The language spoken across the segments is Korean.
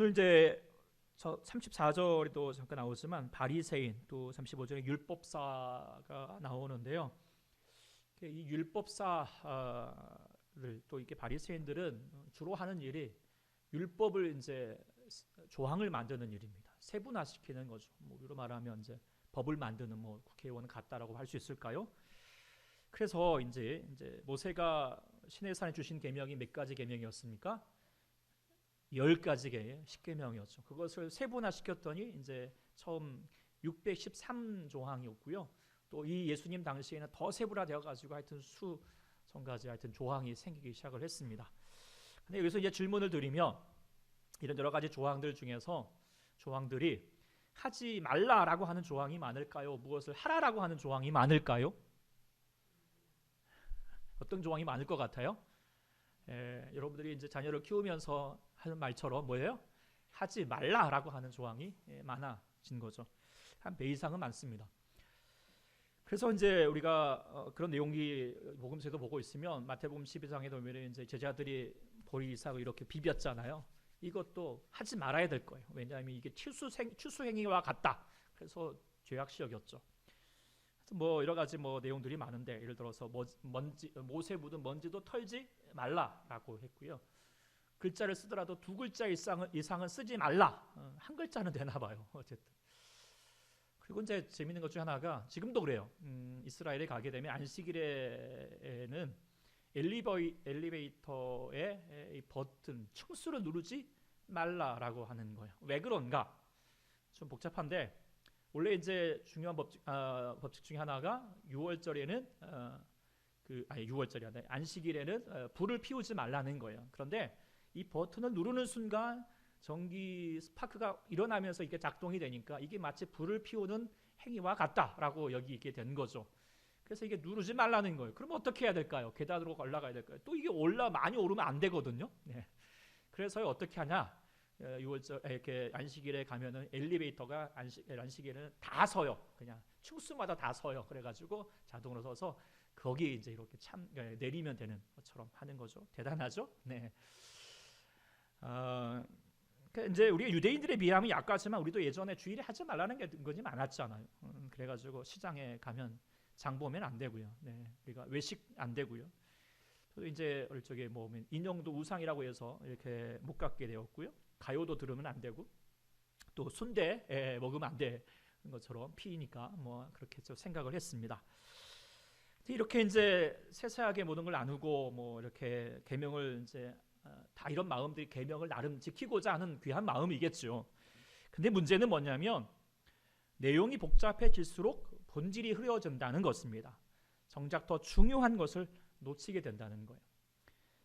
오늘 이제 34절에도 잠깐 나오지만 바리새인, 또 35절에 율법사가 나오는데요. 이 율법사를 또 이렇게 바리새인들은 주로 하는 일이 율법을 이제 조항을 만드는 일입니다. 세분화시키는 거죠. 뭐 우리로 말하면 이제 법을 만드는 뭐 국회의원 같다라고 할 수 있을까요? 그래서 이제 모세가 시내산에 주신 계명이 몇 가지 계명이었습니까? 10가지의 10계명이었죠. 그것을 세분화시켰더니 이제 처음 613조항이었고요. 또 이 예수님 당시에는 더 세분화되어 가지고 하여튼 수천 가지 하여튼 조항이 생기기 시작을 했습니다. 근데 여기서 이제 질문을 드리면 이런 여러 가지 조항들 중에서 조항들이 하지 말라라고 하는 조항이 많을까요? 무엇을 하라라고 하는 조항이 많을까요? 어떤 조항이 많을 것 같아요? 여러분들이 이제 자녀를 키우면서 하는 말처럼 뭐예요? 하지 말라라고 하는 조항이 많아진 거죠. 한 배 이상은 많습니다. 그래서 이제 우리가 그런 내용이 복음서에도 보고 있으면 마태복음 12장에 보면 이제 제자들이 보리 이삭을 이렇게 비볐잖아요. 이것도 하지 말아야 될 거예요. 왜냐하면 이게 추수행위와 같다. 그래서 죄악시 여겼죠. 뭐 여러 가지 뭐 내용들이 많은데 예를 들어서 못에 묻은 먼지도 털지 말라라고 했고요. 글자를 쓰더라도 두 글자 이상은 쓰지 말라. 한 글자는 되나 봐요. 어쨌든. 그리고 이제 재밌는 것 중 하나가 지금도 그래요. 이스라엘에 가게 되면 안식일에는 엘리베이터의 이 버튼 층수를 누르지 말라라고 하는 거예요. 왜 그런가? 좀 복잡한데 원래 이제 중요한 법칙 중에 하나가 6월절에는 6월절이 아니라 안식일에는 불을 피우지 말라는 거예요. 그런데 이 버튼을 누르는 순간 전기 스파크가 일어나면서 이게 작동이 되니까 이게 마치 불을 피우는 행위와 같다라고 여기게 된 거죠. 그래서 이게 누르지 말라는 거예요. 그럼 어떻게 해야 될까요? 계단으로 올라가야 될까요? 또 이게 많이 오르면 안 되거든요. 네. 그래서 어떻게 하냐? 6월절 이렇게 안식일에 가면은 엘리베이터가 안식일에는 다 서요. 그냥 층수마다 다 서요. 그래가지고 자동으로 서서 거기 이제 이렇게 내리면 되는 것처럼 하는 거죠. 대단하죠? 네. 이제 우리가 유대인들에 비하면 약하지만 우리도 예전에 주일에 하지 말라는 게 은근히 많았잖아요. 그래가지고 시장에 가면 장 보면 안 되고요. 네, 우리가 외식 안 되고요. 또 이제 어릴 적에 뭐 인형도 우상이라고 해서 이렇게 못 갖게 되었고요. 가요도 들으면 안 되고 또 순대 먹으면 안 되는 것처럼 피니까 뭐 그렇게 생각을 했습니다. 이렇게 이제 세세하게 모든 걸 나누고 뭐 이렇게 계명을 이제 다 이런 마음들이 계명을 나름 지키고자 하는 귀한 마음이겠죠. 근데 문제는 뭐냐면 내용이 복잡해질수록 본질이 흐려진다는 것입니다. 정작 더 중요한 것을 놓치게 된다는 거예요.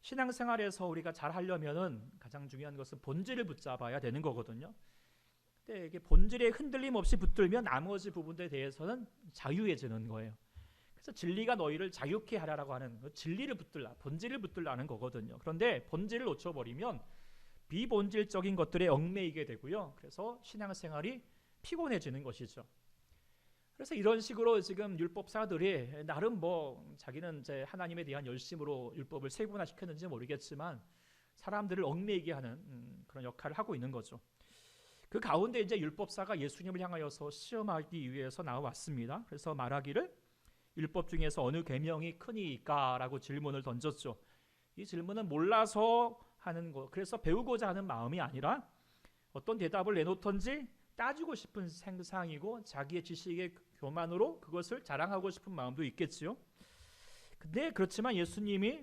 신앙생활에서 우리가 잘 하려면은 가장 중요한 것은 본질을 붙잡아야 되는 거거든요. 근데 이게 본질에 흔들림 없이 붙들면 나머지 부분들에 대해서는 자유해지는 거예요. 그래서 진리가 너희를 자유케 하라라고 하는 진리를 붙들라, 본질을 붙들라는 거거든요. 그런데 본질을 놓쳐버리면 비본질적인 것들에 얽매이게 되고요. 그래서 신앙생활이 피곤해지는 것이죠. 그래서 이런 식으로 지금 율법사들이 나름 뭐 자기는 이제 하나님에 대한 열심으로 율법을 세분화시켰는지 모르겠지만 사람들을 얽매이게 하는 그런 역할을 하고 있는 거죠. 그 가운데 이제 율법사가 예수님을 향하여서 시험하기 위해서 나와왔습니다. 그래서 말하기를 율법 중에서 어느 계명이 크니까라고 질문을 던졌죠. 이 질문은 몰라서 하는 거, 그래서 배우고자 하는 마음이 아니라 어떤 대답을 내놓던지 따지고 싶은 생상이고 자기의 지식의 교만으로 그것을 자랑하고 싶은 마음도 있겠지요. 근데 그렇지만 예수님이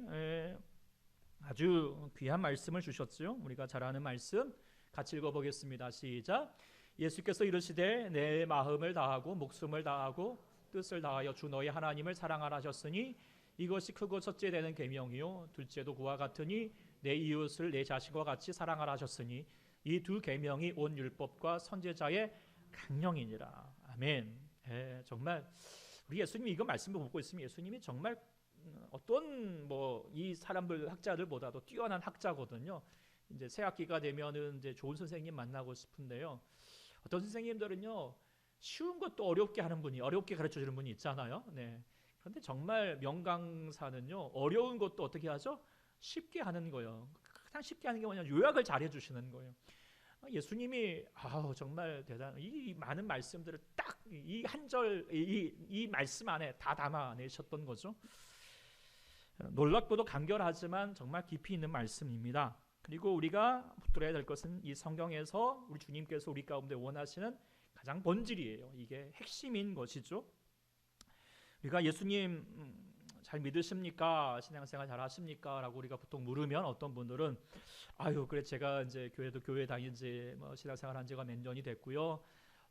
아주 귀한 말씀을 주셨죠. 우리가 잘 아는 말씀 같이 읽어보겠습니다. 시작. 예수께서 이르시되 내 마음을 다하고 목숨을 다하고 뜻을 다하여 주 너희 하나님을 사랑하라 하셨으니 이것이 크고 첫째 되는 계명이요 둘째도 그와 같으니 내 이웃을 내 자신과 같이 사랑하라 하셨으니 이 두 계명이 온 율법과 선지자의 강령이니라. 아멘. 정말 우리 예수님이 이거 말씀을 보고 있으면 예수님이 정말 어떤 뭐 이 사람들 학자들보다도 뛰어난 학자거든요. 이제 새 학기가 되면은 이제 좋은 선생님 만나고 싶은데요. 어떤 선생님들은요 쉬운 것도 어렵게 하는 분이 어렵게 가르쳐 주는 분이 있잖아요. 네. 그런데 정말 명강사는요 어려운 것도 어떻게 하죠? 쉽게 하는 거예요. 가장 쉽게 하는 게 뭐냐면 요약을 잘 해주시는 거예요. 예수님이 정말 대단. 이 많은 말씀들을 딱 이 한 절 이 말씀 안에 다 담아내셨던 거죠. 놀랍고도 간결하지만 정말 깊이 있는 말씀입니다. 그리고 우리가 붙들어야 될 것은 이 성경에서 우리 주님께서 우리 가운데 원하시는 가장 본질이에요. 이게 핵심인 것이죠. 우리가 예수님 잘 믿으십니까? 신앙생활 잘 하십니까? 라고 우리가 보통 물으면 어떤 분들은 그래 제가 이제 교회 다닌 지 신앙생활 한 지가 몇 년이 됐고요.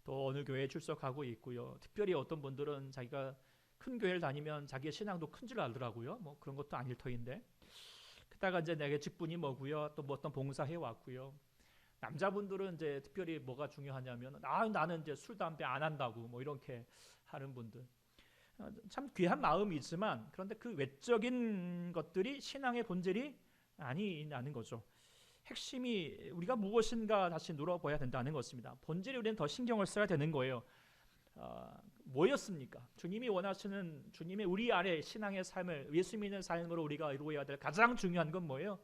또 어느 교회에 출석하고 있고요. 특별히 어떤 분들은 자기가 큰 교회를 다니면 자기의 신앙도 큰 줄 알더라고요. 그런 것도 아닐 터인데. 그다가 이제 내게 직분이 뭐고요. 또 어떤 봉사해 왔고요. 남자분들은 이제 특별히 뭐가 중요하냐면 나는 이제 술 담배 안 한다고 이렇게 하는 분들. 참 귀한 마음이지만 그런데 그 외적인 것들이 신앙의 본질이 아니라는 거죠. 핵심이 우리가 무엇인가 다시 물어봐야 된다는 것입니다. 본질에 우리는 더 신경을 써야 되는 거예요. 뭐였습니까? 주님이 원하시는 주님의 우리 안에 신앙의 삶을 예수 믿는 삶으로 우리가 이루어야 될 가장 중요한 건 뭐예요?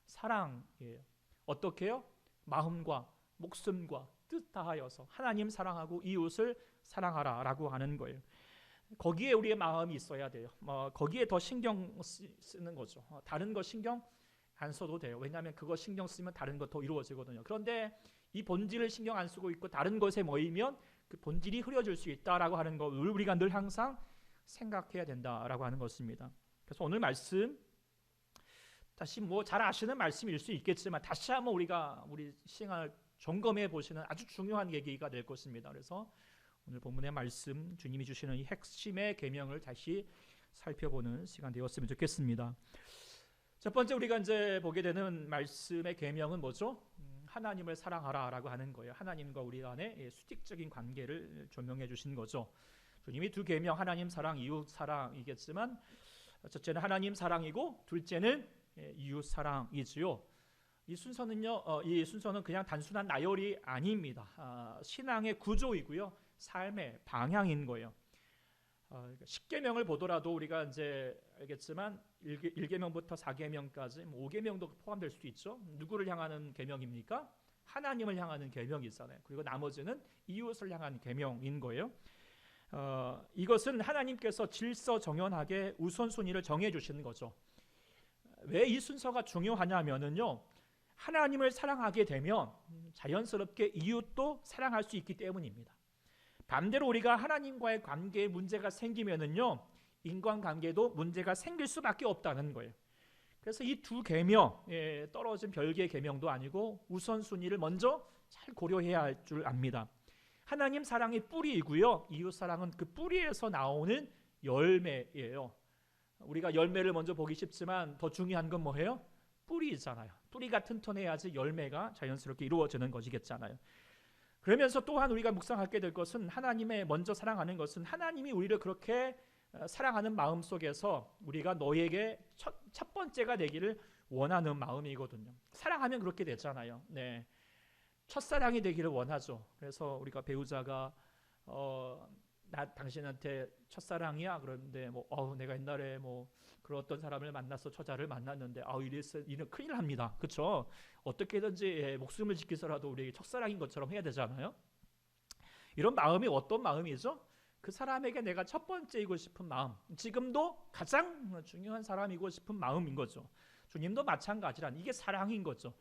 사랑이에요. 어떻게요? 마음과 목숨과 뜻 다하여서 하나님 사랑하고 이웃을 사랑하라라고 하는 거예요. 거기에 우리의 마음이 있어야 돼요. 거기에 더 신경 쓰는 거죠. 다른 거 신경 안 써도 돼요. 왜냐하면 그거 신경 쓰면 다른 것 더 이루어지거든요. 그런데 이 본질을 신경 안 쓰고 있고 다른 것에 모이면 그 본질이 흐려질 수 있다라고 하는 것을 우리가 늘 항상 생각해야 된다라고 하는 것입니다. 그래서 오늘 말씀 다시 잘 아시는 말씀일 수 있겠지만 다시 한번 우리가 우리 신앙을 점검해 보시는 아주 중요한 계기가 될 것입니다. 그래서 오늘 본문의 말씀 주님이 주시는 이 핵심의 계명을 다시 살펴보는 시간 되었으면 좋겠습니다. 첫 번째 우리가 이제 보게 되는 말씀의 계명은 뭐죠? 하나님을 사랑하라라고 하는 거예요. 하나님과 우리 간의 수직적인 관계를 조명해 주신 거죠. 주님이 두 계명 하나님 사랑, 이웃 사랑이겠지만 첫째는 하나님 사랑이고 둘째는 이웃 사랑이지요. 이 순서는 그냥 단순한 나열이 아닙니다. 신앙의 구조이고요, 삶의 방향인 거예요. 10계명을 보더라도 우리가 이제 알겠지만 1계명부터 4계명까지 5계명도 포함될 수도 있죠. 누구를 향하는 계명입니까? 하나님을 향하는 계명이잖아요. 그리고 나머지는 이웃을 향한 계명인 거예요. 이것은 하나님께서 질서정연하게 우선순위를 정해 주시는 거죠. 왜 이 순서가 중요하냐면은요, 하나님을 사랑하게 되면 자연스럽게 이웃도 사랑할 수 있기 때문입니다. 반대로 우리가 하나님과의 관계에 문제가 생기면은요, 인간관계도 문제가 생길 수밖에 없다는 거예요. 그래서 이 두 계명, 떨어진 별개의 계명도 아니고 우선순위를 먼저 잘 고려해야 할 줄 압니다. 하나님 사랑이 뿌리이고요, 이웃 사랑은 그 뿌리에서 나오는 열매예요. 우리가 열매를 먼저 보기 쉽지만 더 중요한 건 뭐예요? 뿌리잖아요. 뿌리가 튼튼해야지 열매가 자연스럽게 이루어지는 것이겠잖아요. 그러면서 또한 우리가 묵상하게 될 것은 하나님의 먼저 사랑하는 것은 하나님이 우리를 그렇게 사랑하는 마음 속에서 우리가 너에게 첫 번째가 되기를 원하는 마음이거든요. 사랑하면 그렇게 되잖아요. 네, 첫사랑이 되기를 원하죠. 그래서 우리가 배우자가 나 당신한테 첫사랑이야. 그런데 내가 옛날에 그런 어떤 사람을 만나서 처자를 만났는데 이는 큰일 납니다. 그렇죠? 어떻게든지 목숨을 지키서라도 우리 첫사랑인 것처럼 해야 되잖아요. 이런 마음이 어떤 마음이죠? 그 사람에게 내가 첫 번째이고 싶은 마음, 지금도 가장 중요한 사람이고 싶은 마음인 거죠. 주님도 마찬가지란 이게 사랑인 거죠.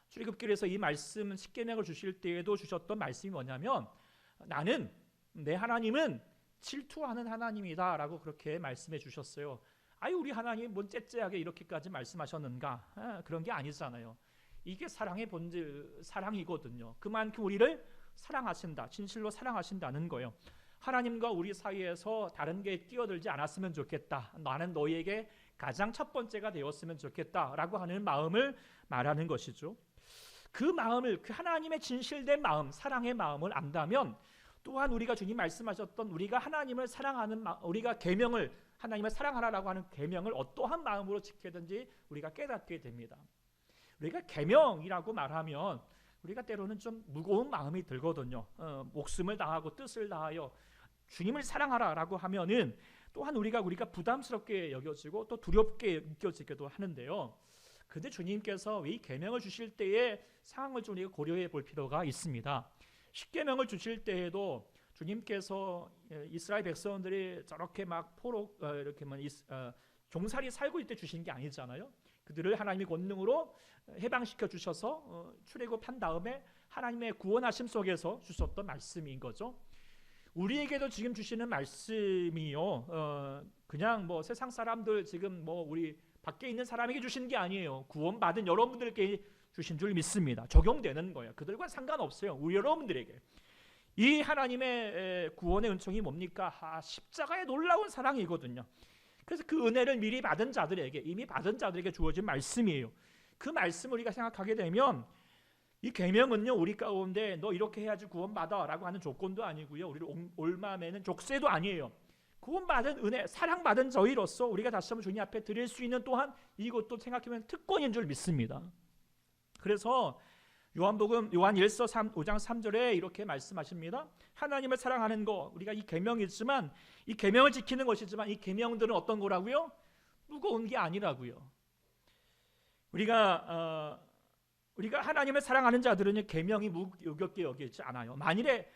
출애굽기에서 이 말씀 10계명을 주실 때에도 주셨던 말씀이 뭐냐면 내 하나님은 질투하는 하나님이다라고 그렇게 말씀해 주셨어요. 우리 하나님이 뭔 째째하게 이렇게까지 말씀하셨는가? 그런 게 아니잖아요. 이게 사랑의 본질, 사랑이거든요. 그만큼 우리를 사랑하신다, 진실로 사랑하신다는 거예요. 하나님과 우리 사이에서 다른 게 끼어들지 않았으면 좋겠다. 나는 너희에게 가장 첫 번째가 되었으면 좋겠다라고 하는 마음을 말하는 것이죠. 그 마음을, 그 하나님의 진실된 마음, 사랑의 마음을 안다면 또한 우리가 주님 말씀하셨던 우리가 하나님을 사랑하는 우리가 계명을 하나님을 사랑하라라고 하는 계명을 어떠한 마음으로 지키든지 우리가 깨닫게 됩니다. 우리가 계명이라고 말하면 우리가 때로는 좀 무거운 마음이 들거든요. 목숨을 다하고 뜻을 다하여 주님을 사랑하라라고 하면은 또한 우리가 부담스럽게 여겨지고 또 두렵게 느껴지기도 하는데요. 근데 주님께서 이 계명을 주실 때의 상황을 좀 우리가 고려해 볼 필요가 있습니다. 십계명을 주실 때에도 주님께서 이스라엘 백성들이 저렇게 막 포로 이렇게 종살이 살고 있을 때 주신 게 아니잖아요. 그들을 하나님의 권능으로 해방시켜 주셔서 출애굽한 다음에 하나님의 구원하심 속에서 주셨던 말씀인 거죠. 우리에게도 지금 주시는 말씀이요, 그냥 뭐 세상 사람들 지금 뭐 우리 밖에 있는 사람에게 주신 게 아니에요. 구원받은 여러분들께 주신 줄 믿습니다. 적용되는 거예요. 그들과 상관없어요. 우리 여러분들에게 이 하나님의 구원의 은총이 뭡니까? 십자가의 놀라운 사랑이거든요. 그래서 그 은혜를 미리 받은 자들에게, 이미 받은 자들에게 주어진 말씀이에요. 그 말씀을 우리가 생각하게 되면 이 계명은요, 우리 가운데 너 이렇게 해야지 구원받아 라고 하는 조건도 아니고요, 우리를 올마매는 족쇄도 아니에요. 구원받은 은혜, 사랑받은 저희로서 우리가 다시 한번 주님 앞에 드릴 수 있는 또한 이것도 생각해보면 특권인 줄 믿습니다. 그래서 요한복음 요한 1서 5장 3절에 이렇게 말씀하십니다. 하나님을 사랑하는 거, 우리가 이 계명이지만 이 계명을 지키는 것이지만 이 계명들은 어떤 거라고요? 무거운 게 아니라고요. 우리가 하나님을 사랑하는 자들은 계명이 무겁게 여기지 않아요. 만일에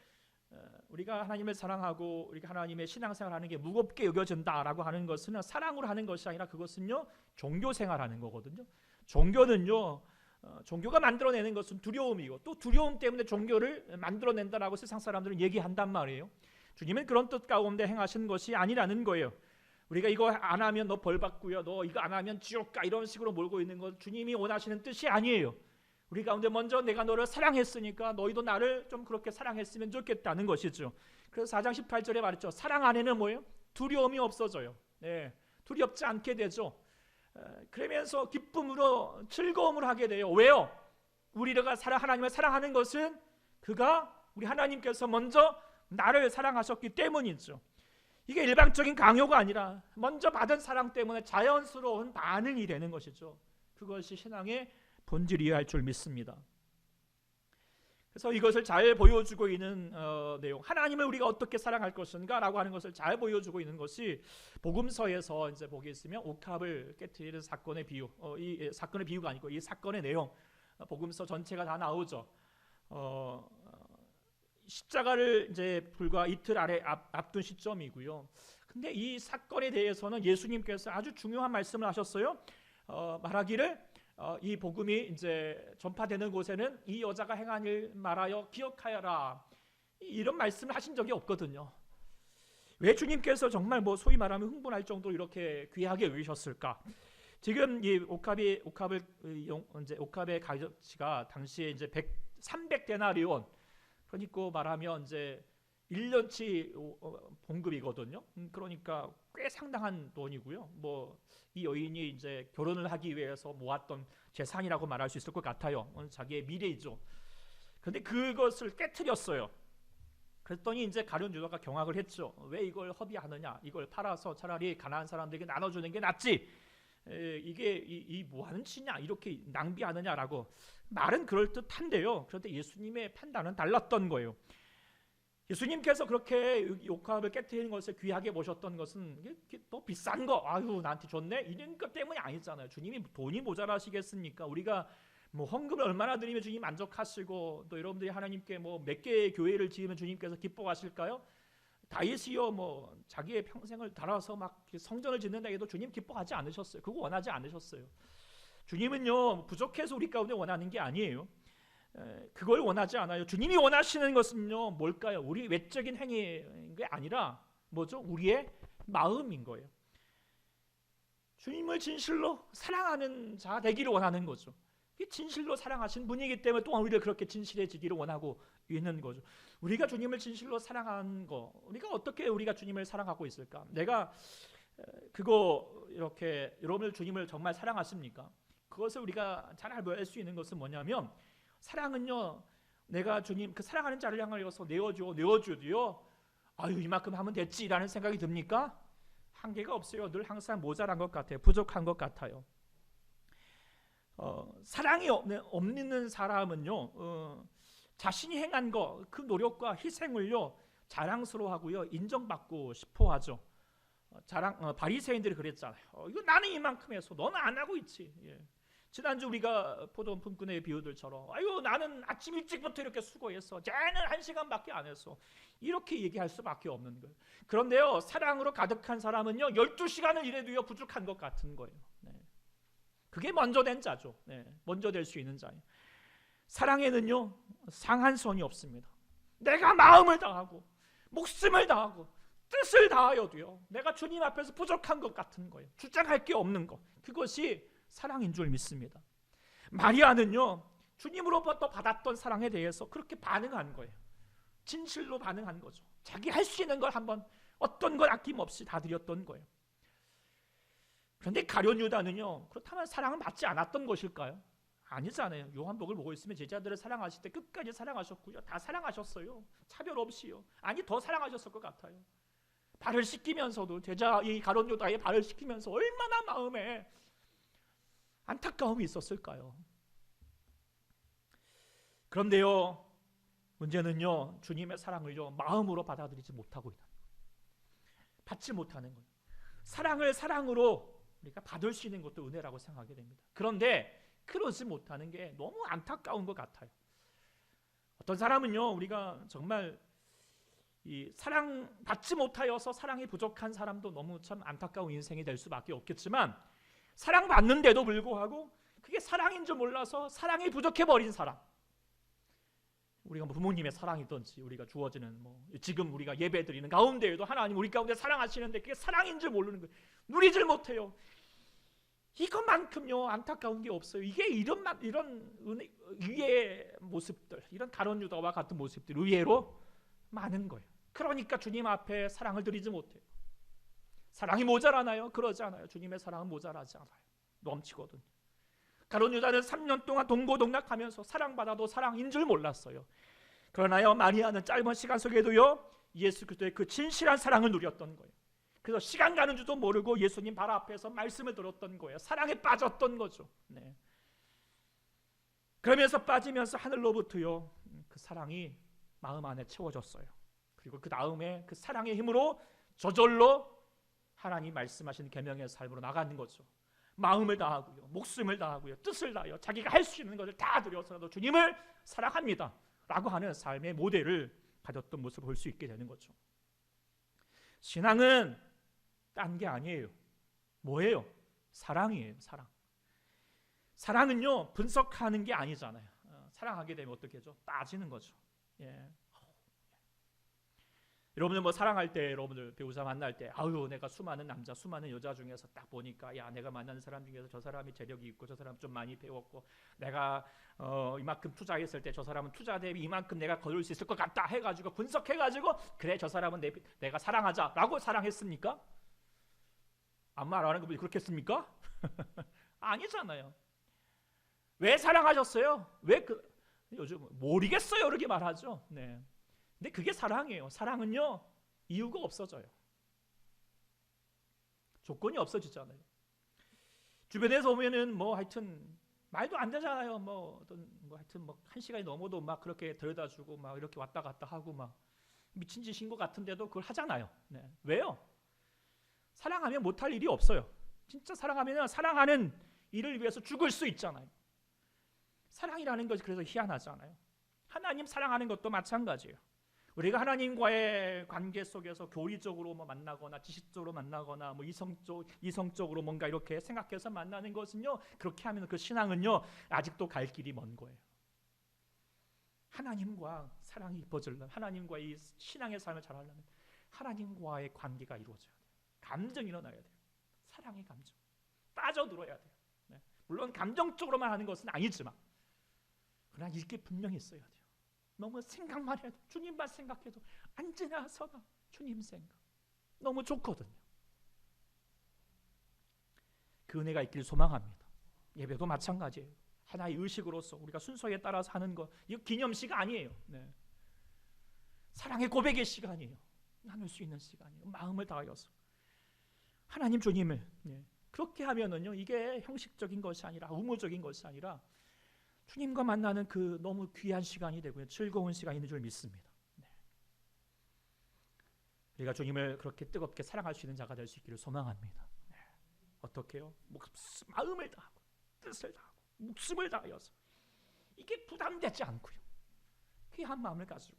우리가 하나님을 사랑하고 우리가 하나님의 신앙생활하는 게 무겁게 여겨진다라고 하는 것은 사랑으로 하는 것이 아니라 그것은요, 종교생활하는 거거든요. 종교는요, 종교가 만들어내는 것은 두려움이고 또 두려움 때문에 종교를 만들어낸다라고 세상 사람들은 얘기한단 말이에요. 주님은 그런 뜻 가운데 행하신 것이 아니라는 거예요. 우리가 이거 안 하면 너 벌 받고요, 너 이거 안 하면 지옥 가, 이런 식으로 몰고 있는 것 주님이 원하시는 뜻이 아니에요. 우리 가운데 먼저 내가 너를 사랑했으니까 너희도 나를 좀 그렇게 사랑했으면 좋겠다는 것이죠. 그래서 4장 18절에 말했죠. 사랑 안에는 뭐예요? 두려움이 없어져요. 네, 두렵지 않게 되죠. 그러면서 기쁨으로 즐거움을 하게 돼요. 왜요? 우리가 하나님을 사랑하는 것은 우리 하나님께서 먼저 나를 사랑하셨기 때문이죠. 이게 일방적인 강요가 아니라 먼저 받은 사랑 때문에 자연스러운 반응이 되는 것이죠. 그것이 신앙의 본질이어야 할 줄 믿습니다. 그래서 이것을 잘 보여주고 있는 내용, 하나님을 우리가 어떻게 사랑할 것인가 라고 하는 것을 잘 보여주고 있는 것이 복음서에서 이제 보게 있으면 옥합을 깨트리는 사건의 비유, 이 사건의 비유가 아니고 이 사건의 내용, 복음서 전체가 다 나오죠. 십자가를 이제 불과 이틀 아래 앞둔 시점이고요. 근데 이 사건에 대해서는 예수님께서 아주 중요한 말씀을 하셨어요. 말하기를 이 복음이 이제 전파되는 곳에는 이 여자가 행한 일 말하여 기억하여라, 이런 말씀을 하신 적이 없거든요. 왜 주님께서 정말 뭐 소위 말하면 흥분할 정도로 이렇게 귀하게 여기셨을까? 지금 이 옥합의 가치가 당시에 이제 300데나리온, 그러니까 말하면 이제 1년치 봉급이거든요. 그러니까 꽤 상당한 돈이고요. 뭐 이 여인이 이제 결혼을 하기 위해서 모았던 재산이라고 말할 수 있을 것 같아요. 자기의 미래이죠. 그런데 그것을 깨트렸어요. 그랬더니 이제 가룟 유다가 경악을 했죠. 왜 이걸 허비하느냐? 이걸 팔아서 차라리 가난한 사람들에게 나눠주는 게 낫지. 이게 이 뭐하는 짓이냐? 이렇게 낭비하느냐라고 말은 그럴듯한데요. 그런데 예수님의 판단은 달랐던 거예요. 예수님께서 그렇게 옥합을 깨트리는 것을 귀하게 보셨던 것은 더 비싼 거, 아유 나한테 줬네, 이런 것 때문이 아니잖아요. 주님이 돈이 모자라시겠습니까? 우리가 뭐 헌금을 얼마나 드리면 주님 만족하시고, 또 여러분들이 하나님께 뭐 몇 개의 교회를 지으면 주님께서 기뻐하실까요? 다윗이요, 뭐 자기의 평생을 달아서 막 성전을 짓는다 해도 주님 기뻐하지 않으셨어요. 그거 원하지 않으셨어요. 주님은요, 부족해서 우리 가운데 원하는 게 아니에요. 그걸 원하지 않아요. 주님이 원하시는 것은요, 뭘까요? 우리 외적인 행위인 게 아니라 뭐죠? 우리의 마음인 거예요. 주님을 진실로 사랑하는 자 되기를 원하는 거죠. 진실로 사랑하신 분이기 때문에 또한 우리를 그렇게 진실해지기를 원하고 있는 거죠. 우리가 주님을 진실로 사랑하는 거, 우리가 주님을 사랑하고 있을까? 내가 그거 이렇게 여러분들 주님을 정말 사랑하십니까? 그것을 우리가 잘 알 수 있는 것은 뭐냐면, 사랑은요, 내가 주님 그 사랑하는 자를 향하여서 내어줘도요, 아유 이만큼 하면 됐지라는 생각이 듭니까? 한계가 없어요. 늘 항상 모자란 것 같아요. 부족한 것 같아요. 사랑이 없는 사람은요, 자신이 행한 그 노력과 희생을요 자랑스러워하고요, 인정받고 싶어하죠. 바리새인들이 그랬잖아요. 이거 나는 이만큼 해서 너는 안 하고 있지. 예. 지난주 우리가 보던 품꾼의 비유들처럼 아유 나는 아침 일찍부터 이렇게 수고했어, 쟤는 1시간밖에 안 했어, 이렇게 얘기할 수밖에 없는 거예요. 그런데요, 사랑으로 가득한 사람은요 12시간을 일해도요 부족한 것 같은 거예요. 네. 그게 먼저 된 자죠. 네. 먼저 될 수 있는 자예요. 사랑에는요 상한 선이 없습니다. 내가 마음을 다하고 목숨을 다하고 뜻을 다하여도요 내가 주님 앞에서 부족한 것 같은 거예요. 주장할 게 없는 것, 그것이 사랑인 줄 믿습니다. 마리아는요 주님으로부터 받았던 사랑에 대해서 그렇게 반응한 거예요. 진실로 반응한 거죠. 자기 할 수 있는 걸 한번 어떤 걸 아낌없이 다 드렸던 거예요. 그런데 가룟 유다는요 그렇다면 사랑을 받지 않았던 것일까요? 아니잖아요. 요한복음 보고 있으면 제자들을 사랑하실 때 끝까지 사랑하셨고요, 다 사랑하셨어요. 차별 없이요. 아니 더 사랑하셨을 것 같아요. 발을 씻기면서도, 제자 이 가룟 유다의 발을 씻기면서 얼마나 마음에 안타까움이 있었을까요? 그런데요 문제는요 주님의 사랑을요 마음으로 받아들이지 못하고 있는, 받지 못하는 거예요. 사랑을 사랑으로 우리가 받을 수 있는 것도 은혜라고 생각하게 됩니다. 그런데 그러지 못하는 게 너무 안타까운 것 같아요. 어떤 사람은요 우리가 정말 이 사랑 받지 못하여서 사랑이 부족한 사람도 너무 참 안타까운 인생이 될 수밖에 없겠지만, 사랑 받는데도 불구하고 그게 사랑인 줄 몰라서 사랑이 부족해 버린 사람, 우리가 뭐 부모님의 사랑이든지 우리가 주어지는 뭐 지금 우리가 예배드리는 가운데에도 하나님 우리 가운데 사랑하시는데 그게 사랑인 줄 모르는 거예요. 누리질 못해요. 이것만큼요 안타까운 게 없어요. 이게 이런 의외의 모습들, 이런 가룟 유다와 같은 모습들 의외로 많은 거예요. 그러니까 주님 앞에 사랑을 드리지 못해요. 사랑이 모자라나요? 그러지 않아요. 주님의 사랑은 모자라지 않아요. 넘치거든요. 가룟 유다는 3년 동안 동고동락하면서 사랑받아도 사랑인 줄 몰랐어요. 그러나요 마리아는 짧은 시간 속에도요 예수 그리스도의 그 진실한 사랑을 누렸던 거예요. 그래서 시간 가는 줄도 모르고 예수님 발 앞에서 말씀을 들었던 거예요. 사랑에 빠졌던 거죠. 네. 그러면서 빠지면서 하늘로부터요 그 사랑이 마음 안에 채워졌어요. 그리고 그 다음에 그 사랑의 힘으로 저절로 하나님 말씀하신 계명의 삶으로 나가는 거죠. 마음을 다하고요, 목숨을 다하고요, 뜻을 다하여 자기가 할 수 있는 것을 다 들여서라도 주님을 사랑합니다 라고 하는 삶의 모델을 가졌던 모습을 볼 수 있게 되는 거죠. 신앙은 딴 게 아니에요. 뭐예요? 사랑이에요. 사랑. 사랑은요 분석하는 게 아니잖아요. 사랑하게 되면 어떻게 하죠? 따지는 거죠. 예. 여러분들 뭐 사랑할 때, 여러분들 배우자 만날 때 아유 내가 수많은 남자 수많은 여자 중에서 딱 보니까 야 내가 만나는 사람 중에서 저 사람이 재력이 있고 저 사람 좀 많이 배웠고 내가 이만큼 투자했을 때 저 사람은 투자 대비 이만큼 내가 거둘 수 있을 것 같다 해가지고 분석해가지고 그래 저 사람은 내가 사랑하자라고 사랑했습니까? 아무 말 안 하는 분이 그렇겠습니까? 아니잖아요. 왜 사랑하셨어요? 왜 요즘 모르겠어요 이렇게 말하죠. 네. 근데 그게 사랑이에요. 사랑은요 이유가 없어져요. 조건이 없어지잖아요. 주변에서 보면은 뭐 하여튼 말도 안 되잖아요. 뭐 어떤 뭐 하여튼 뭐 1시간이 넘어도 막 그렇게 데려다주고 막 이렇게 왔다 갔다 하고 막 미친 짓인 것 같은데도 그걸 하잖아요. 네. 왜요? 사랑하면 못할 일이 없어요. 진짜 사랑하면 사랑하는 일을 위해서 죽을 수 있잖아요. 사랑이라는 것이 그래서 희한하지 않아요. 하나님 사랑하는 것도 마찬가지예요. 우리가 하나님과의 관계 속에서 교리적으로 뭐 만나거나 지식적으로 만나거나 뭐 이성적으로 뭔가 이렇게 생각해서 만나는 것은요 그렇게 하면 그 신앙은요 아직도 갈 길이 먼 거예요. 하나님과 사랑이 이루어지려면, 하나님과 이 신앙의 삶을 잘하려면 하나님과의 관계가 이루어져야 돼요. 감정이 일어나야 돼요. 사랑의 감정 빠져들어야 돼요. 네. 물론 감정적으로만 하는 것은 아니지만 그러나 이게 분명히 있어야 돼요. 너무 생각만 해도 주님만 생각해도 언제나 서나 주님 생각 너무 좋거든요. 그 은혜가 있길 소망합니다. 예배도 마찬가지예요. 하나의 의식으로서 우리가 순서에 따라서 하는 거 이거 기념식 아니에요. 네. 사랑의 고백의 시간이에요. 나눌 수 있는 시간이에요. 마음을 다하여서 하나님 주님을 그렇게 하면은요 이게 형식적인 것이 아니라 의무적인 것이 아니라 주님과 만나는 그 너무 귀한 시간이 되고요 즐거운 시간인 줄 믿습니다. 네. 우리가 주님을 그렇게 뜨겁게 사랑할 수 있는 자가 될 수 있기를 소망합니다. 네. 어떻게요? 마음을 다하고 뜻을 다하고 목숨을 다하여서 이게 부담되지 않고요. 귀한 마음을 가지고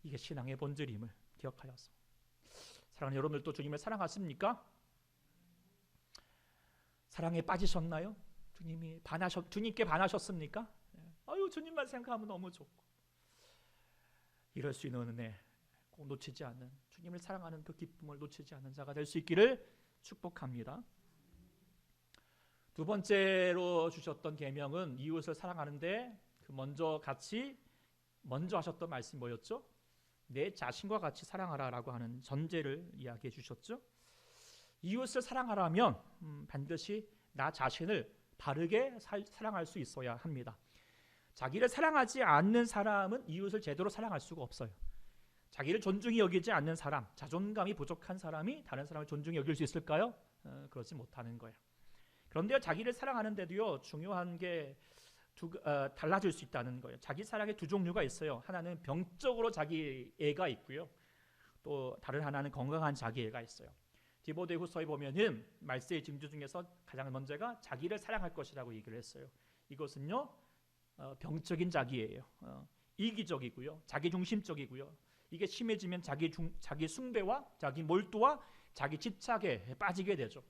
이게 신앙의 본질임을 기억하여서 사랑하는 여러분들도 주님을 사랑하십니까? 사랑에 빠지셨나요? 주님께 반하셨습니까? 아유 주님만 생각하면 너무 좋고 이럴 수 있는 은혜 꼭 놓치지 않는 주님을 사랑하는 그 기쁨을 놓치지 않는 자가 될 수 있기를 축복합니다. 두 번째로 주셨던 계명은 이웃을 사랑하는데 먼저 하셨던 말씀이 뭐였죠? 내 자신과 같이 사랑하라라고 하는 전제를 이야기해 주셨죠. 이웃을 사랑하라면 반드시 나 자신을 바르게 사랑할 수 있어야 합니다. 자기를 사랑하지 않는 사람은 이웃을 제대로 사랑할 수가 없어요. 자기를 존중히 여기지 않는 사람, 자존감이 부족한 사람이 다른 사람을 존중히 여길 수 있을까요? 그렇지 못하는 거예요. 그런데 자기를 사랑하는데도요 중요한 게 달라질 수 있다는 거예요. 자기 사랑의 두 종류가 있어요. 하나는 병적으로 자기애가 있고요. 또 다른 하나는 건강한 자기애가 있어요. 디모데후서에 보면은 말세의 징조 중에서 가장 먼저가 자기를 사랑할 것이라고 얘기를 했어요. 이것은요 병적인 자기애예요. 이기적이고요, 자기중심적이고요. 이게 심해지면 자기 숭배와 자기 몰두와 자기 집착에 빠지게 되죠.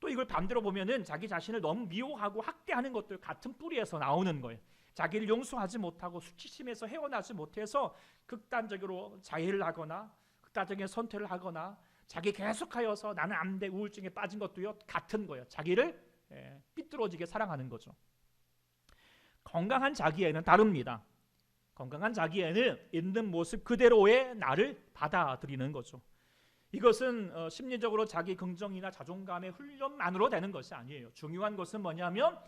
또 이걸 반대로 보면은 자기 자신을 너무 미워하고 학대하는 것들 같은 뿌리에서 나오는 거예요. 자기를 용서하지 못하고 수치심에서 헤어나지 못해서 극단적으로 자해를 하거나 극단적인 선택을 하거나 자기 계속하여서 나는 안 돼 우울증에 빠진 것도요 같은 거예요. 자기를 삐뚤어지게 사랑하는 거죠. 건강한 자기애는 다릅니다. 건강한 자기애는 있는 모습 그대로의 나를 받아들이는 거죠. 이것은 심리적으로 자기 긍정이나 자존감의 훈련만으로 되는 것이 아니에요. 중요한 것은 뭐냐면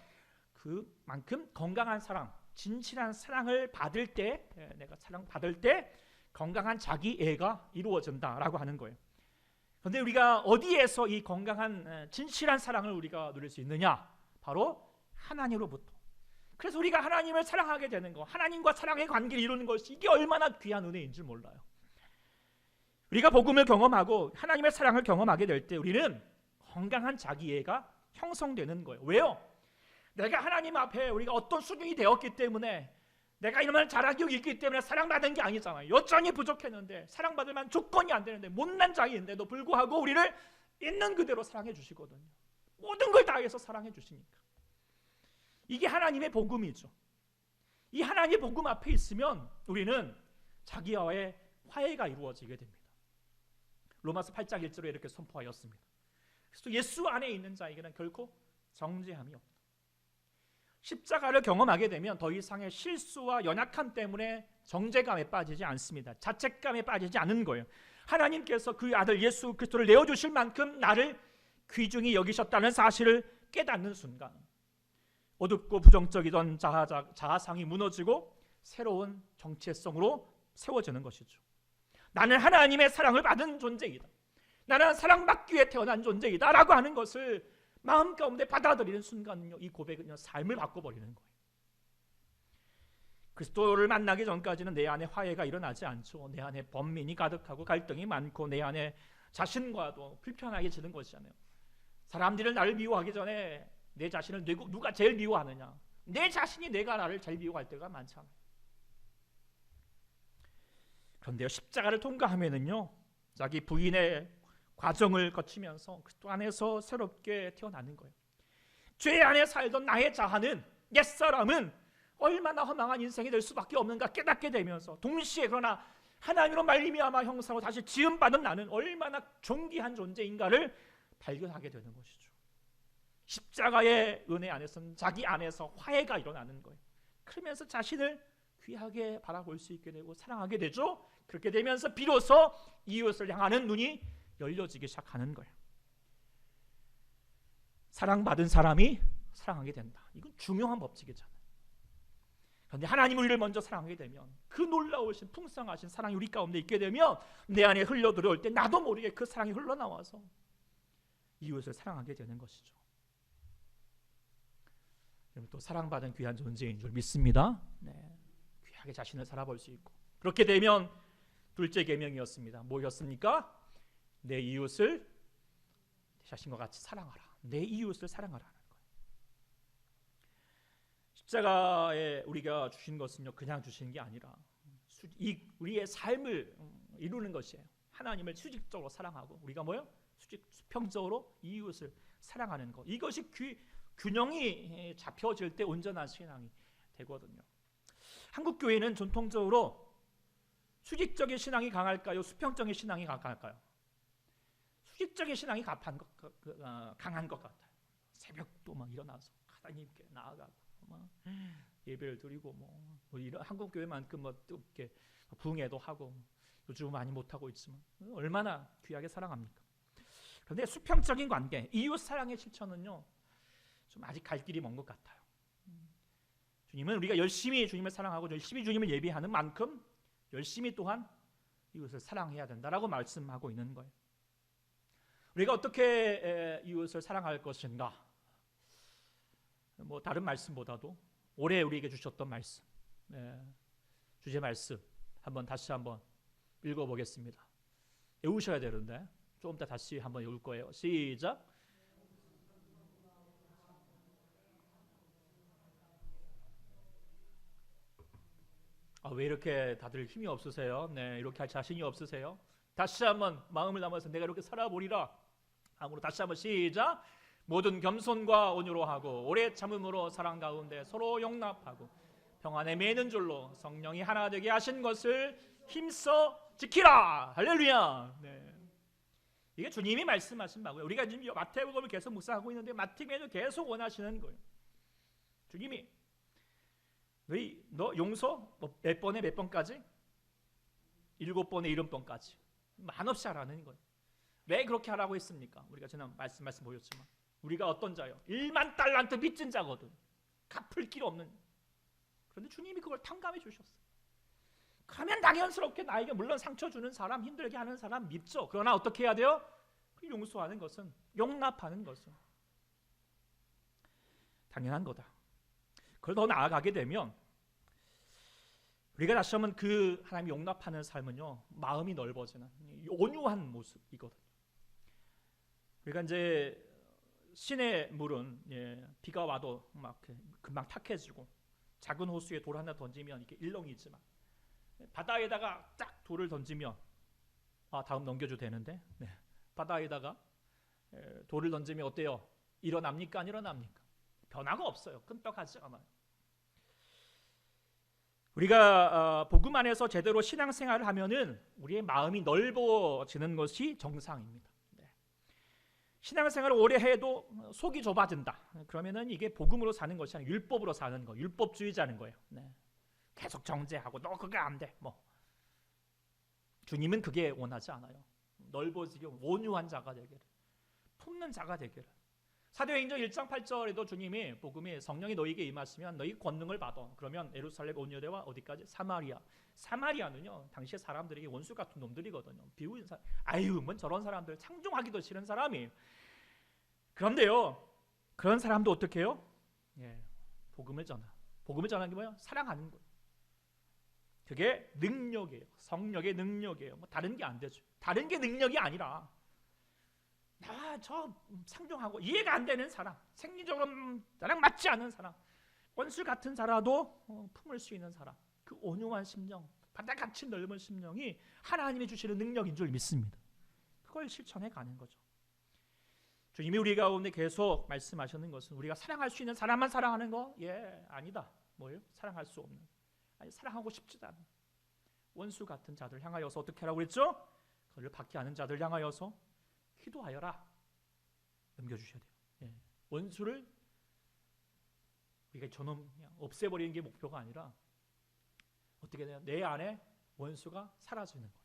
그만큼 건강한 사랑, 진실한 사랑을 받을 때, 내가 사랑받을 때 건강한 자기애가 이루어진다라고 하는 거예요. 그런데 우리가 어디에서 이 건강한 진실한 사랑을 우리가 누릴 수 있느냐? 바로 하나님으로부터. 그래서 우리가 하나님을 사랑하게 되는 거, 하나님과 사랑의 관계를 이루는 것이 이게 얼마나 귀한 은혜인 줄 몰라요. 우리가 복음을 경험하고 하나님의 사랑을 경험하게 될 때 우리는 건강한 자기애가 형성되는 거예요. 왜요? 내가 하나님 앞에 우리가 어떤 수준이 되었기 때문에 내가 이런 자랑이 있기 때문에 사랑받은 게 아니잖아요. 여전히 부족했는데 사랑받을 만한 조건이 안 되는데 못난 자인데도 불구하고 우리를 있는 그대로 사랑해 주시거든요. 모든 걸 다해서 사랑해 주시니까. 이게 하나님의 복음이죠. 이 하나님의 복음 앞에 있으면 우리는 자기와의 화해가 이루어지게 됩니다. 로마서 8장 1절에 이렇게 선포하였습니다. 그래서 예수 안에 있는 자에게는 결코 정죄함이 없다. 십자가를 경험하게 되면 더 이상의 실수와 연약함 때문에 정죄감에 빠지지 않습니다. 자책감에 빠지지 않은 거예요. 하나님께서 그 아들 예수 그리스도를 내어주실 만큼 나를 귀중히 여기셨다는 사실을 깨닫는 순간 어둡고 부정적이던 자아상이 무너지고 새로운 정체성으로 세워지는 것이죠. 나는 하나님의 사랑을 받은 존재이다. 나는 사랑받기 위해 태어난 존재이다 라고 하는 것을 마음 가운데 받아들이는 순간은요, 이 고백은요 삶을 바꿔버리는 거예요. 그리스도를 만나기 전까지는 내 안에 화해가 일어나지 않죠. 내 안에 번민이 가득하고 갈등이 많고 내 안에 자신과도 불편하게 지는 것이잖아요. 사람들이 나를 미워하기 전에 내 자신을 누가 제일 미워하느냐? 내 자신이 내가 나를 제일 미워할 때가 많잖아요. 그런데요, 십자가를 통과하면은요, 자기 부인의 과정을 거치면서 그리스도 안에서 새롭게 태어나는 거예요. 죄 안에 살던 나의 자아는, 옛사람은 얼마나 허망한 인생이 될 수밖에 없는가 깨닫게 되면서 동시에 그러나 하나님으로 말미암아 형상으로 다시 지음받은 나는 얼마나 존귀한 존재인가를 발견하게 되는 것이죠. 십자가의 은혜 안에서는 자기 안에서 화해가 일어나는 거예요. 그러면서 자신을 귀하게 바라볼 수 있게 되고 사랑하게 되죠. 그렇게 되면서 비로소 이웃을 향하는 눈이 열려지기 시작하는 거예요. 사랑받은 사람이 사랑하게 된다. 이건 중요한 법칙이잖아요. 그런데 하나님 우리를 먼저 사랑하게 되면 그 놀라우신 풍성하신 사랑이 우리 가운데 있게 되면 내 안에 흘러들어올 때 나도 모르게 그 사랑이 흘러나와서 이웃을 사랑하게 되는 것이죠. 또 사랑받은 귀한 존재인 줄 믿습니다. 네, 귀하게 자신을 살아볼 수 있고 그렇게 되면 둘째 계명이었습니다. 뭐였습니까? 내 이웃을 내 자신과 같이 사랑하라. 내 이웃을 사랑하라는 거예요. 십자가에 우리가 주신 것은요 그냥 주시는 게 아니라 우리의 삶을 이루는 것이에요. 하나님을 수직적으로 사랑하고 우리가 뭐요? 수평적으로 이웃을 사랑하는 것. 이것이 균형이 잡혀질 때 온전한 신앙이 되거든요. 한국 교회는 전통적으로 수직적인 신앙이 강할까요? 수평적인 신앙이 강할까요? 수직적인 신앙이 강한 것 같아요. 새벽도 막 일어나서 하나님께 나아가고 막 예배를 드리고 뭐 이런 한국 교회만큼 뭐 이렇게 부흥회도 하고 요즘 많이 못 하고 있지만 얼마나 귀하게 사랑합니까? 그런데 수평적인 관계, 이웃 사랑의 실천은요 좀 아직 갈 길이 먼 것 같아요. 주님은 우리가 열심히 주님을 사랑하고 열심히 주님을 예배하는 만큼 열심히 또한 이웃을 사랑해야 된다라고 말씀하고 있는 거예요. 우리가 어떻게 이웃을 사랑할 것인가? 뭐 다른 말씀보다도 올해 우리에게 주셨던 말씀, 주제 말씀 다시 한번 읽어보겠습니다. 외우셔야 되는데 좀 이따 다시 한번 읽을 거예요. 시작. 왜 이렇게 다들 힘이 없으세요? 네, 이렇게 할 자신이 없으세요? 다시 한번 마음을 담아서 내가 이렇게 살아보리라. 함으로 다시 한번 시작. 모든 겸손과 온유로 하고 오래 참음으로 사랑 가운데 서로 용납하고 평안에 매는 줄로 성령이 하나 되게 하신 것을 힘써 지키라. 할렐루야. 네. 이게 주님이 말씀하신 바고요. 우리가 지금 마태복음을 계속 묵상하고 있는데 마태복음에도 계속 원하시는 거예요. 주님이 너 용서 몇 번에 몇 번까지? 7번에 70번까지 한없이 하라는 거예요. 왜 그렇게 하라고 했습니까? 우리가 지난 말씀 보였지만 우리가 어떤 자요? 1만 달란트 빚진 자거든. 갚을 길 없는. 그런데 주님이 그걸 탕감해 주셨어요. 그러면 당연스럽게 나에게 물론 상처 주는 사람, 힘들게 하는 사람 밉죠. 그러나 어떻게 해야 돼요? 용서하는 것은, 용납하는 것은 당연한 거다. 그걸 더 나아가게 되면 우리가 다시 한번 그 하나님이 용납하는 삶은요 마음이 넓어지는 온유한 모습이거든요. 우리가 이제 시내 물은 비가 와도 막 금방 탁해지고 작은 호수에 돌 하나 던지면 이렇게 일렁이지만 바다에다가 딱 돌을 던지면 다음 넘겨줘도 되는데 바다에다가 돌을 던지면 어때요? 일어납니까? 안 일어납니까? 변화가 없어요. 끈떡하지 않아요. 우리가 복음 안에서 제대로 신앙생활을 하면은 우리의 마음이 넓어지는 것이 정상입니다. 신앙생활을 오래 해도 속이 좁아진다. 그러면은 이게 복음으로 사는 것이 아니라 율법으로 사는 거, 율법주의자는 거예요. 계속 정죄하고 너 그게 안 돼. 주님은 그게 원하지 않아요. 넓어지게 온유한 자가 되기를, 품는 자가 되기를. 사도행전 1장 8절에도 주님이 복음이 성령이 너희에게 임하시면 너희 권능을 받아. 그러면 예루살렘 온 유대와 어디까지? 사마리아. 사마리아는요 당시에 사람들에게 원수 같은 놈들이거든요. 비우는 사람. 뭐 저런 사람들 상종하기도 싫은 사람이에요. 그런데요 그런 사람도 어떻게 해요? 복음을 전하. 복음을 전하는 게 뭐예요? 사랑하는 거예요. 그게 능력이에요. 성령의 능력이에요. 다른 게 안 되죠. 다른 게 능력이 아니라 저 상종하고 이해가 안 되는 사람, 생리적으로 나랑 맞지 않는 사람, 원수 같은 자라도 품을 수 있는 사람, 그 온유한 심령, 바다같이 넓은 심령이 하나님이 주시는 능력인 줄 믿습니다. 그걸 실천해 가는 거죠. 주님이 우리 가운데 계속 말씀하시는 것은 우리가 사랑할 수 있는 사람만 사랑하는 거? 아니다. 뭐예요? 사랑할 수 없는, 사랑하고 싶지도 않은 원수 같은 자들 향하여서 어떻게 하라고 그랬죠? 그를 박해하는 자들 향하여서 기도하여라. 넘겨주셔야 돼요. 원수를 우리가 저놈 그냥 없애버리는 게 목표가 아니라 어떻게 돼요? 내 안에 원수가 사라지는 거예요.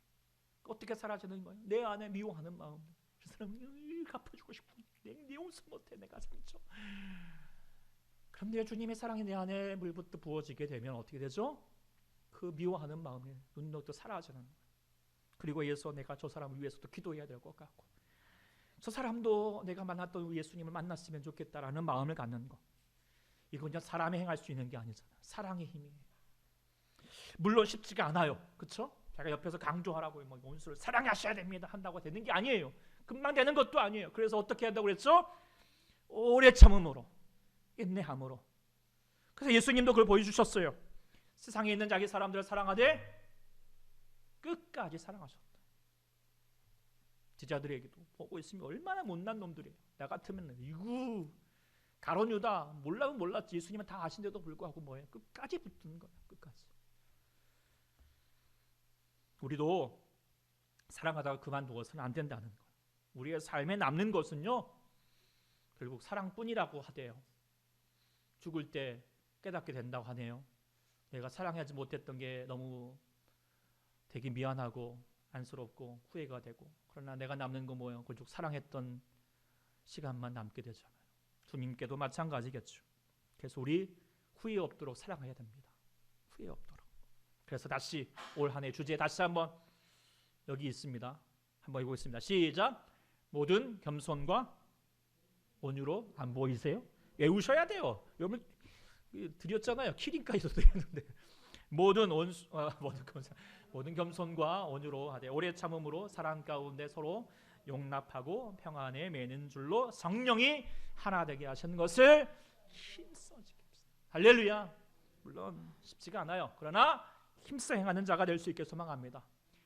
어떻게 사라지는 거예요? 내 안에 미워하는 마음. 그 사람을 갚아주고 싶은 내 용서 못해. 내가 상처. 그런데 주님의 사랑이 내 안에 물부터 부어지게 되면 어떻게 되죠? 그 미워하는 마음이 눈노도 사라지는 거예요. 그리고 예수 내가 저 사람을 위해서도 기도해야 될 것 같고 저 사람도 내가 만났던 예수님을 만났으면 좋겠다라는 마음을 갖는 것. 이건 그냥 사람이 행할 수 있는 게 아니잖아. 사랑의 힘이에요. 물론 쉽지가 않아요. 그렇죠? 제가 옆에서 강조하라고 원수를 사랑하셔야 됩니다 한다고 되는 게 아니에요. 금방 되는 것도 아니에요. 그래서 어떻게 한다고 그랬죠? 오래 참음으로, 인내함으로. 그래서 예수님도 그걸 보여주셨어요. 세상에 있는 자기 사람들을 사랑하되 끝까지 사랑하셨다. 제자들에게도 보고 있으면 얼마나 못난 놈들이에요. 나 같으면 이구 가룟 유다 몰라면 몰랐지. 예수님은 다 아신데도 불구하고 뭐예요? 끝까지 붙는 거예요. 끝까지. 우리도 사랑하다가 그만두어서는 안 된다는 거예요. 우리의 삶에 남는 것은요 결국 사랑뿐이라고 하대요. 죽을 때 깨닫게 된다고 하네요. 내가 사랑하지 못했던 게 너무 되게 미안하고 안쓰럽고 후회가 되고, 그러나 내가 남는 거 뭐예요? 그 쭉 사랑했던 시간만 남게 되잖아요. 주님께도 마찬가지겠죠. 그래서 우리 후회 없도록 사랑해야 됩니다. 후회 없도록. 그래서 다시 올 한 해 주제 다시 한번 여기 있습니다. 한번 해보겠습니다. 시작. 모든 겸손과 온유로. 안 보이세요? 외우셔야 돼요. 여러분 드렸잖아요. 키링까지도 드렸는데 모든 겸손과 온유로 하되 오래 참음으로 사랑 가운데 서로 용납하고 평안에 매는 줄로 성령이 하나 되게 하신 것을 힘써 지킵시다. 할렐루야. 물론 쉽지가 않아요. 그러나 힘써 행하는 자가 될 수 있게 소망합니다.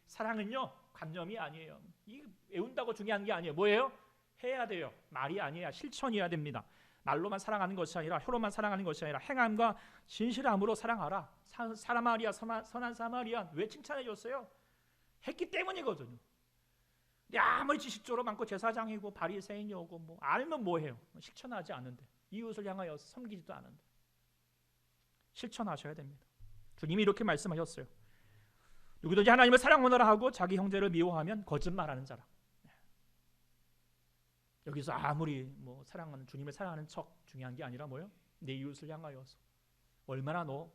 사랑은요 관념이 아니에요. 이 외운다고 중요한 게 아니에요. 뭐예요? 해야 돼요. 말이 아니야. 실천이어야 됩니다. 말로만 사랑하는 것이 아니라, 혀로만 사랑하는 것이 아니라 행함과 진실함으로 사랑하라. 사마리아 선한 사마리안 왜 칭찬해 줬어요? 했기 때문이거든요. 아무리 지식적으로 많고 제사장이고 바리새인이고 뭐 알면 뭐해요? 실천하지 않는데, 이웃을 향하여 섬기지도 않는데. 실천하셔야 됩니다. 주님이 이렇게 말씀하셨어요. 누구든지 하나님을 사랑하노라 하고 자기 형제를 미워하면 거짓말하는 자라. 여기서 아무리 뭐 사랑하는, 주님을 사랑하는 척 중요한 게 아니라 뭐예요? 내 이웃을 향하여서 얼마나 너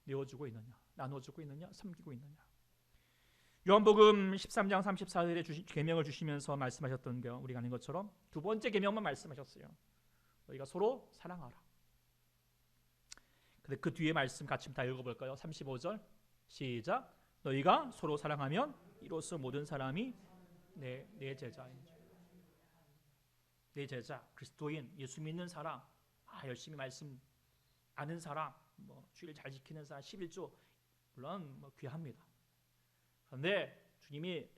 내어주고 있느냐, 나눠주고 있느냐, 섬기고 있느냐. 요한복음 13장 34절에 계명을 주시면서 말씀하셨던 게 우리가 아는 것처럼 두 번째 계명만 말씀하셨어요. 너희가 서로 사랑하라. 근데 그 뒤에 말씀 같이 다 읽어볼까요? 35절 시작. 너희가 서로 사랑하면 이로써 모든 사람이 내 제자인. 내 제자, 그리스도인, 예수 믿는 사람, 열심히 말씀 아는 사람, 뭐 주일 잘 지키는 사람, 11조 물론 뭐 귀합니다. 그런데 주님이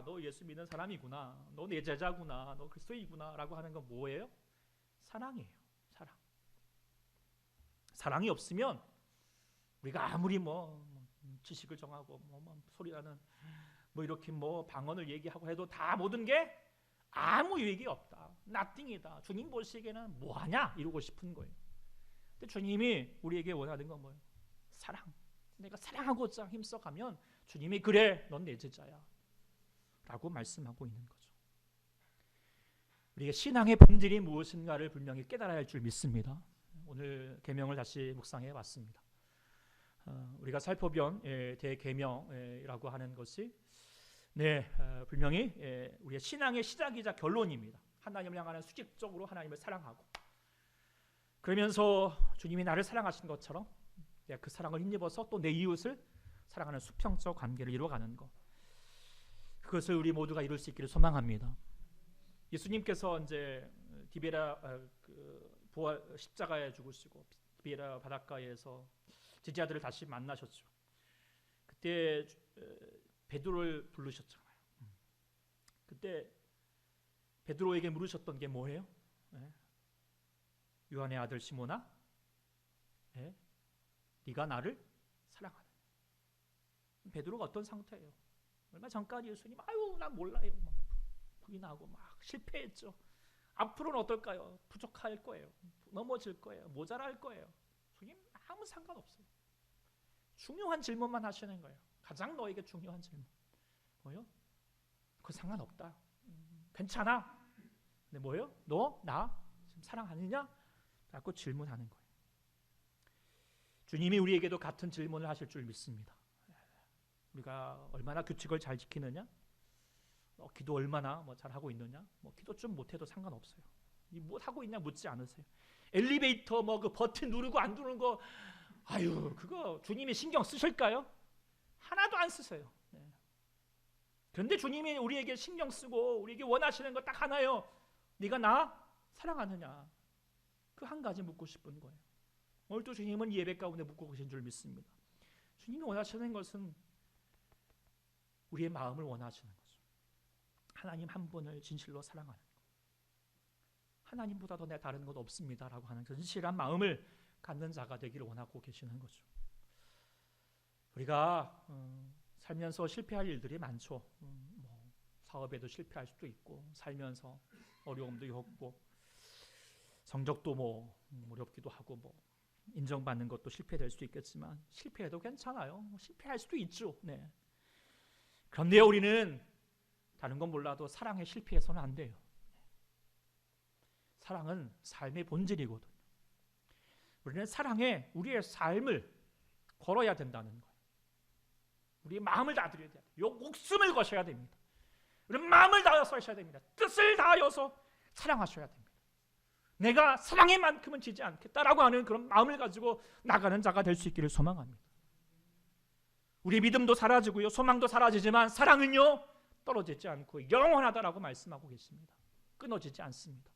너 예수 믿는 사람이구나, 너 내 제자구나, 너 그리스도이구나라고 하는 건 뭐예요? 사랑이에요. 사랑. 사랑이 없으면 우리가 아무리 뭐 지식을 정하고 뭐 소리나는 뭐 이렇게 뭐 방언을 얘기하고 해도 다 모든 게 아무 유익이 없다. 나띵이다. 주님 보시기에는 뭐하냐 이러고 싶은 거예요. 근데 주님이 우리에게 원하는 건 뭐예요? 사랑. 내가 사랑하고자 힘써가면 주님이 그래 넌 내 제자야 라고 말씀하고 있는 거죠. 우리가 신앙의 본질이 무엇인가를 분명히 깨달아야 할 줄 믿습니다. 오늘 계명을 다시 묵상해 봤습니다. 우리가 살펴본 대계명이라고 하는 것이 분명히 우리의 신앙의 시작이자 결론입니다. 하나님을 향하는 수직적으로 하나님을 사랑하고, 그러면서 주님이 나를 사랑하신 것처럼 내가 그 사랑을 힘입어서 또 내 이웃을 사랑하는 수평적 관계를 이루어가는 것, 그것을 우리 모두가 이룰 수 있기를 소망합니다. 예수님께서 이제 디베라 부활 십자가에 죽으시고 디베라 바닷가에서 제자들을 다시 만나셨죠. 그때 베드로를 부르셨잖아요. 그때 베드로에게 물으셨던 게 뭐예요? 요한의 아들 시몬아, 네가 나를 사랑하느냐? 베드로가 어떤 상태예요? 얼마 전까지 예수님 난 몰라요 막 부인하고 막 실패했죠. 앞으로는 어떨까요? 부족할 거예요. 넘어질 거예요. 모자랄 거예요. 주님 아무 상관없어요. 중요한 질문만 하시는 거예요. 가장 너에게 중요한 질문 뭐요? 그 상관없다. 괜찮아. 근데 뭐요? 너 나 지금 사랑하느냐? 라고 질문하는 거예요. 주님이 우리에게도 같은 질문을 하실 줄 믿습니다. 우리가 얼마나 규칙을 잘 지키느냐? 기도 얼마나 잘하고 있느냐? 기도 좀 못해도 상관없어요. 뭐 하고 있냐 묻지 않으세요. 엘리베이터 그 버튼 누르고 안 누르는 거 그거 주님이 신경 쓰실까요? 하나도 안 쓰세요. 그런데 주님이 우리에게 신경 쓰고 우리에게 원하시는 거 딱 하나요. 네가 나 사랑하느냐? 그 한 가지 묻고 싶은 거예요. 오늘도 주님은 예배 가운데 묵고 계신 줄 믿습니다. 주님이 원하시는 것은 우리의 마음을 원하시는 거죠. 하나님 한 분을 진실로 사랑하는 것. 하나님보다도 내 다른 것 없습니다라고 하는 진실한 마음을 갖는 자가 되기를 원하고 계시는 거죠. 우리가 살면서 실패할 일들이 많죠. 사업에도 실패할 수도 있고, 살면서 어려움도 있고, 성적도 어렵기도 하고, 인정받는 것도 실패될 수도 있겠지만 실패해도 괜찮아요. 실패할 수도 있죠. 네. 그런데 우리는 다른 건 몰라도 사랑에 실패해서는 안 돼요. 사랑은 삶의 본질이거든요. 우리는 사랑에 우리의 삶을 걸어야 된다는 거예요. 우리의 마음을 다드려야 돼요. 목숨을 거셔야 됩니다. 우리는 마음을 다해서 하셔야 됩니다. 뜻을 다하여서 사랑하셔야 됩니다. 내가 사랑의 만큼은 지지 않겠다라고 하는 그런 마음을 가지고 나가는 자가 될 수 있기를 소망합니다. 우리 믿음도 사라지고요, 소망도 사라지지만 사랑은요 떨어지지 않고 영원하다라고 말씀하고 계십니다. 끊어지지 않습니다.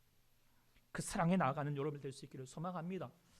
그 사랑에 나아가는 여러분 될 수 있기를 소망합니다.